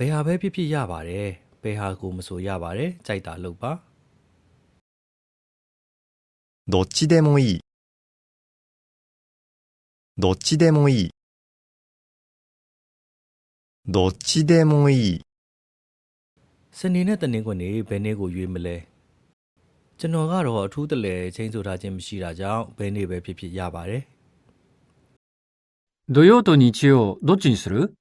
ဘယ်ဟာပဲဖြစ်ဖြစ်ရပါတယ်ဘယ်ဟာကိုမဆိုရပါတယ်ကြိုက်တာလုပ်ပါどっちでもいい。どっちでもいい。どっちでもいい。စနေနဲ့တနင်္ဂနွေနေ့ဘယ်နေ့ကိုရွေးမလဲကျွန်တော်ကတော့အထူးတလဲချင်းဆိုထားခြင်းမရှိတာကြောင့်ဘယ်နေ့ပဲဖြစ်ဖြစ်ရပါတယ်土曜と日曜どっちにする？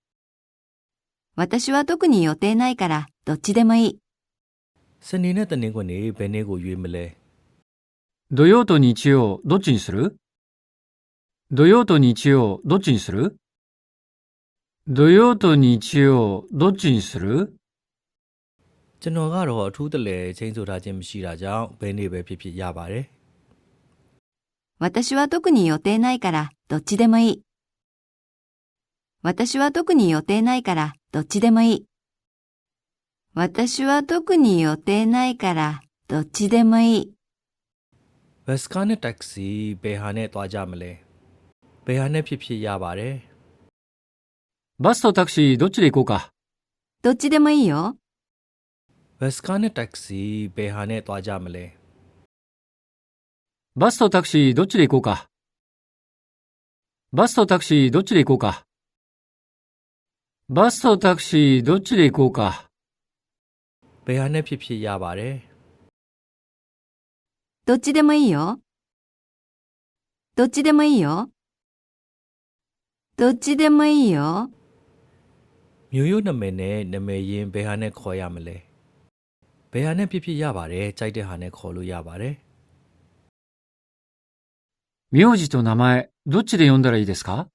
私は特に予定ないからどっちでもいい。စနေနဲ့တနင်္ဂနွေနေ့ဘယ်နေ့ကိုရွေးမလဲ土曜と日曜どっちにする？土曜と日曜どっちにする？土曜と日曜どっちにする？ကျွန်တော်ကတော့အထူးတလဲချင်းဆိုထားခြင်းမရှိတာကြောင့်ဘယ်နေ့ပဲဖြစ်ဖြစ်ရပါတယ်私は特に予定ないからどっちでもいい。私は特に予定ないからどっちでもいい。私は特に予定ないからどっちでもいい。ဘတ်စကားနဲ့တက္ကစီဘယ်ဟာနဲ့သွားကြမလဲဘယ်ဟာနဲ့ဖြစ်ဖြစ်ရပါတယ်バスとタクシーどっちで行こうか？どっちでもいいよ。ဘတ်စကားနဲ့တက္ကစီဘယ်ဟာနဲ့သွားကြမလဲバスとタクシーどっちで行こうか？バスとタクシーどっちで行こうか？バスとタクシーどっちで行こうか？ဘယ်ဟာနဲ့ဖြစ်ဖြစ်ရပါတယ်どっちでもいいよ。どっちでもいいよ。どっちでもいいよ。မျိုးရိုးနာမည်နဲ့နာမည်ရင်းဘယ်ဟာနဲ့ခေါ်ရမလဲဘယ်ဟာနဲ့ဖြစ်ဖြစ်ရပါတယ်ကြိုက်တဲ့ဟာနဲ့ခေါ်လို့ရပါတယ်名字と名前どっちで呼んだらいいですか？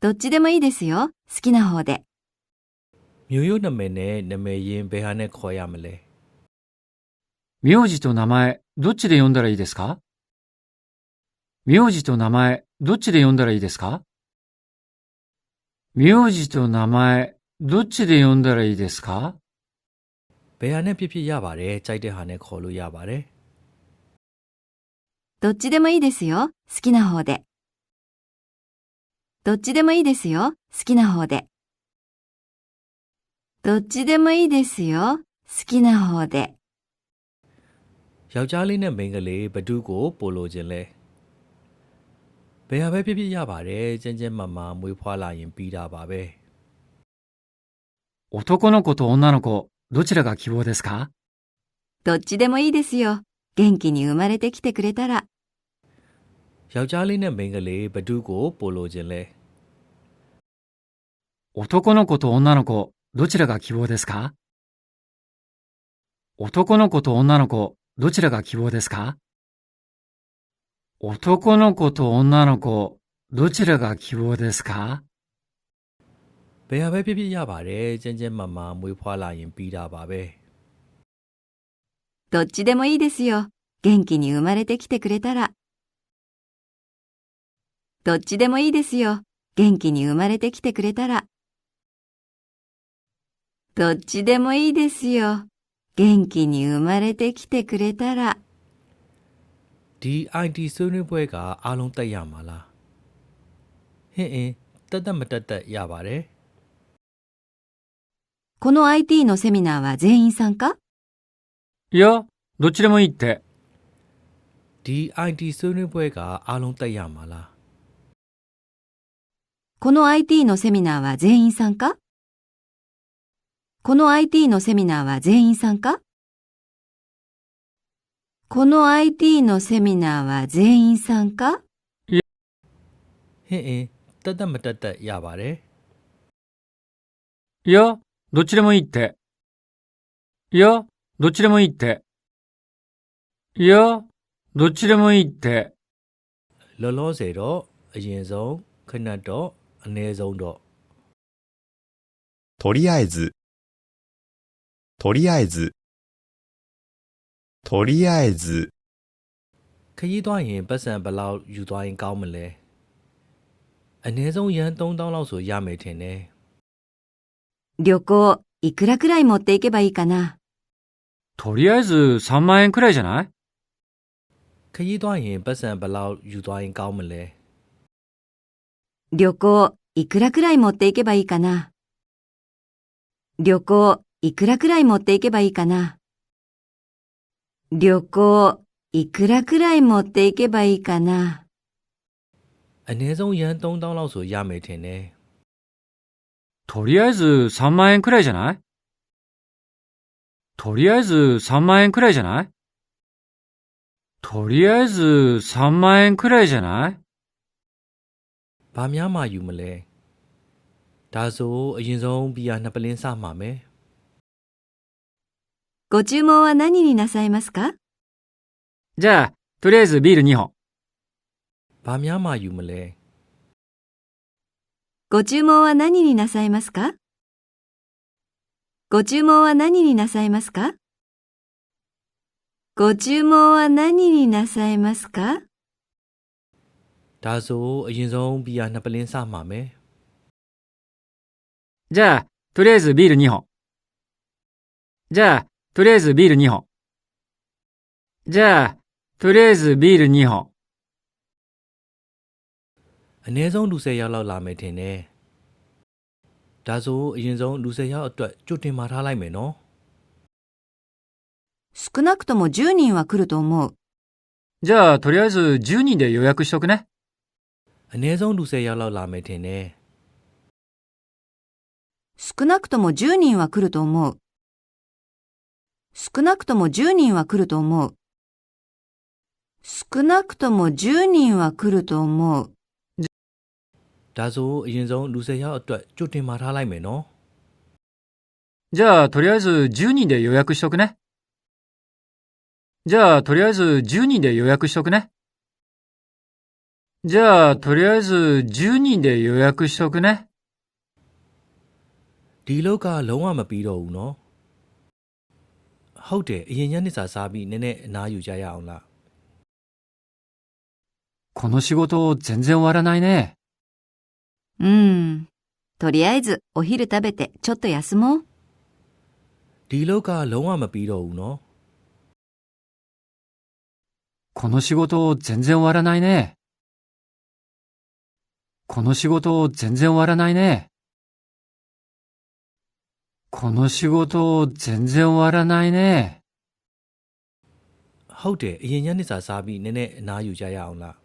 どっちでもいいですよ。好きな方で。မျိုးရိုးနာမည်နဲ့နာမည်ရင်းဘယ်ဟာနဲ့ခေါ်ရမလဲ名字と名前どっちで呼んだらいいですか？名字と名前どっちで呼んだらいいですか？名字と名前どっちで呼んだらいいですか？ဘယ်ဟာနဲ့ဖြစ်ဖြစ်ရပါတယ်ကြိုက်တဲ့ဟာနဲ့ခေါ်လို့ရပါတယ်どっちでもいいですよ。好きな方で。どっちでもいいですよ。好きな方で。どっちでもいいですよ。好きな方で。ယောက်ျားလေးနဲ့မိန်းကလေးဘသူကိုပို့လို့ခြင်းလဲဘယ်ဟာပဲဖြစ်ဖြစ်ရပါတယ်ကျန်းကျန်းမာမာမွေးဖွားလာရင်ပြီးတာပါပဲ男の子と女の子どちらが希望ですか？どっちでもいいですよ。元気に生まれてきてくれたら。ယောက်ျားလေးနဲ့မိန်းကလေးဘသူကိုပို့လို့ခြင်းလဲ男の子と女の子どちらが希望ですか？男の子と女の子どちらが希望ですか？男の子と女の子どちらが希望ですか？ဘယ်ဟာပဲဖြစ်ဖြစ်ရပါတယ်ကျန်းကျန်းမာမာမွေးဖွားလာရင်ပြီးတာပါပဲどっちでもいいですよ。元気に生まれてきてくれたら。どっちでもいいですよ。元気に生まれてきてくれたら。どっちでもいいですよ。元気に生まれてきてくれたら。ဒီ IT ဆွေးနွေးပွဲကအားလုံးတက်ရမှာလားဟင်းတက်မတက်ရပါတယ်この IT のセミナーは全員参加？いや、どっちでもいいって。ဒီ IT ဆွေးနွေးပွဲကအားလုံးတက်ရမှာလားこの IT のセミナーは全員参加？この IT のセミナーは全員参加？この IT のセミナーは全員参加？ဟင်းတက်မတက်ရပါတယ်いや、どっちでもいいって。いや、どっちでもいいって。いや、どっちでもいいって。လောလောဆယ်တော့အရင်ဆုံးခဏတော့အနည်းဆုံးတော့とりあえず。とりあえず。とりあえず。ခရီးသွားရင်ပတ်စံဘယ်လောက်ယူသွားရင်ကောင်းမလဲအနည်းဆုံးရန်3000လောက်ဆိုရမယ်ထင်တယ်旅行、いくらくらい持っていけばいいかな。とりあえず3万円くらいじゃない？ခရီးသွားရင်ပတ်စံဘယ်လောက်ယူသွားရင်ကောင်းမလဲ旅行、いくらくらい持っていけばいいかな。旅行、いくらくらい持っていけばいいかな。旅行、いくらくらい持っていけばいいかな。အနည်းဆုံးရန်3000လောက်ဆိုရမယ်ထင်တယ်とりあえず3万円くらいじゃない？とりあえず3万円くらいじゃない？とりあえず3万円くらいじゃない？ ဘာများမှယူမလဲဒါဆိုအရင်ဆုံးဘီယာ2ပလင်းစမှာမယ်ご注文は何になさいますか？じゃあ、とりあえずビール2本。ဘာများမှယူမလဲご注文は何になさいますか？ご注文は何になさいますか？ご注文は何になさいますか？ဒါဆိုအရင်ဆုံးဘီယာ2ပလင်းစမှာမယ်じゃあ、とりあえずビール2本。じゃあ、とりあえずビール2本。じゃあ、とりあえずビール2本。အနည်းဆုံးလူ10ယောက်လောက်လာမယ်ထင်တယ်ဒါဆိုအရင်ဆုံးလူ10ယောက်အတွက်ကြိုတင်မှာထားလိုက်မယ်နော်少なくとも10人は来ると思う。じゃあ、とりあえず10人で予約しとくね。အနည်းဆုံးလူ10ယောက်လောက်လာမယ်ထင်တယ်少なくとも10人は来ると思う。少なくとも10人は来ると思う。少なくとも10人は来ると思う。ဒါဆိုအရင်ဆုံးလူ10ယောက်အတွက်ကြိုတင်မှာထားလိုက်မယ်နော်じゃあ、とりあえず10人で予約しとくね。じゃあ、とりあえず10人で予約しとくね。じゃあ、とりあえず10人で予約しとくね。ဒီလောက်ကလုံးဝမပြီးတော့ဘူးနော်ဟုတ်တယ်အရင်ညနေစာစားပြီးနည်းနည်းအနားယူကြရအောင်လားこの仕事全然終わらないね。とりあえずお昼食べてちょっと休もう。ဒီလောက်ကလုံးဝမပြီးတော့ဘူးနော်この仕事全然終わらないね。この仕事全然終わらないね。この仕事全然終わらないね。ဟုတ်တယ်အရင်ညနေစာစားပြီးနည်းနည်းအနားယူကြရအောင်လား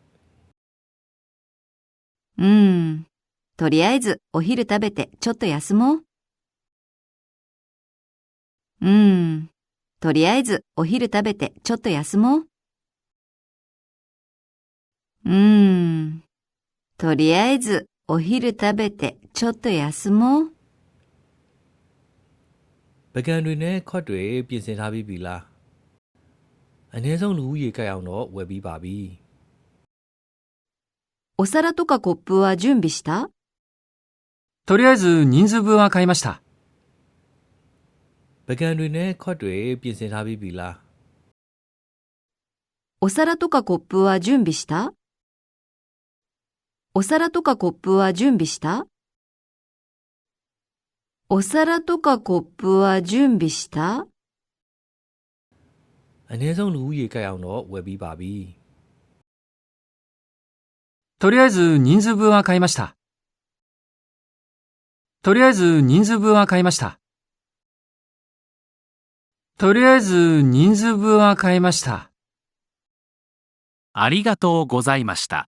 とりあえずお昼食べてちょっと休もう。とりあえずお昼食べてちょっと休もう。とりあえずお昼食べてちょっと休もう。ပကံတွေနဲ့ခွက်တွေပြင်ဆင်ထားပြီးပြီလားအနည်းဆုံးလူဦးရေကြိုက်အောင်တော့ဝယ်ပြီးပါပြီお皿とかコップは準備した？とりあえず人数分は買いました。ပကံတွေနဲ့ခွက်တွေပြင်ဆင်ထားပြီးပြီလားお皿とかコップは準備した？お皿とかコップは準備した？お皿とかコップは準備した？အနည်းဆုံးလူဦးရေကြိုက်အောင်တော့ဝယ်ပြီးပါပြီとりあえず人数分は買いました。とりあえず人数分は買いました。とりあえず人数分は買いました。ありがとうございました。